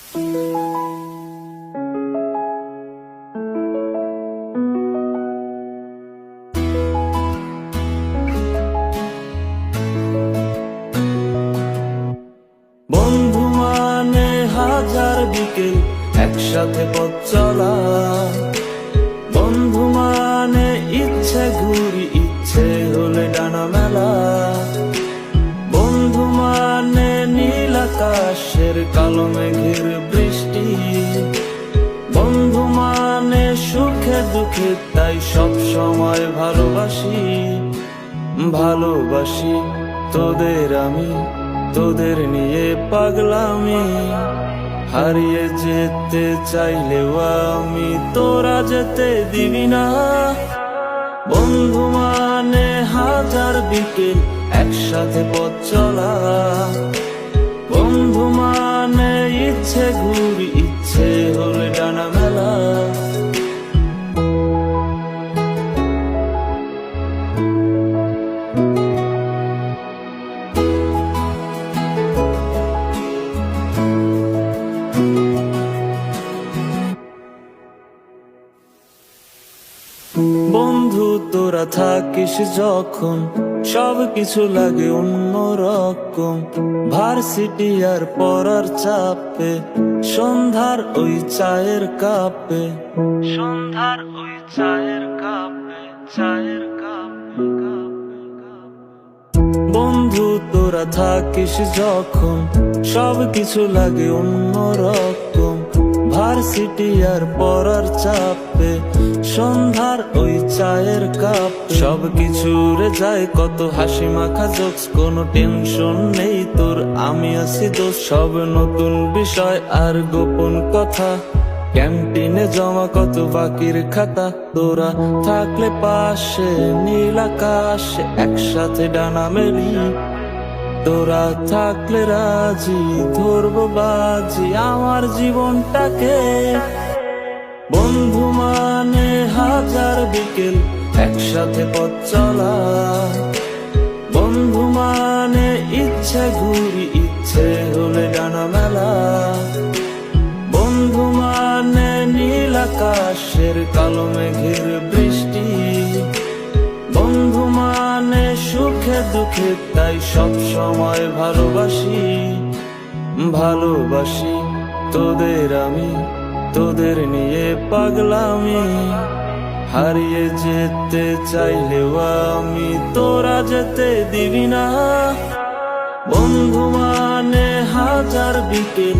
বন্ধু মানে হাজার বিকেল একসাথে পথ চলা, বন্ধু মানে ইচ্ছে ঘুরি ইচ্ছে হলে ডানা মেলা, বন্ধু মানে নীল আকাশের কালো মেঘের বৃষ্টি, বন্ধু মানে সুখে দুঃখে তাই সব সময় ভালোবাসি। ভালোবাসি তোদের আমি, তোদের নিয়ে পাগলামি, হারিয়ে যেতে চাইলেও আমি তোরা যেতে দিবি না। বন্ধু মানে হাজার বিকেল একসাথে পথ চলা, বন্ধু মানে ইচ্ছে ঘুরি ইচ্ছে হলে ডানা মেলা। বন্ধু তোরা থাকিস যখন সব কিছু লাগে অন্যরকম, ভার্সিটি আর পড়ার চাপে সন্ধ্যার ওই চায়ের কাপে, সন্ধ্যার ওই চায়ের কাপে, চায়ের কাপে। বন্ধু তোরা থাকিস যখন সব কিছু লাগে অন্যরকম, ভার্সিটি আর পড়ার চাপে সন্ধ্যার ওই চায়ের কাপ, সব কিছু রে যায় কত হাসি মাখা জোকস, কোনো টেনশন নেই তোর আমি আছি দোষ, সব নতুন বিষয় আর গোপন কথা, ক্যান্টিনে জমা কত বাকির খাতা, তোরা থাকলে পাশে নীল আকাশে একসাথে ডানা মেলি, তোরা থাকলে রাজি ধরবো বাজি আমার জীবনটাকে। বন্ধু মানে হাজার বিকেল একসাথে পথ চলা, বন্ধু মানে ইচ্ছে ঘুরি ইচ্ছে হলে ডানা মেলা, বন্ধু মানে নীল আকাশের কালো মেঘের বৃষ্টি, বন্ধু মানে সুখে দুঃখে তাই সব সময় ভালোবাসি। ভালোবাসি তোদের আমি, তোদের নিয়ে পাগলামি, হারিয়ে যেতে চাইলেও আমি তোরা যেতে দিবি না। বন্ধু মানে হাজার বিকেল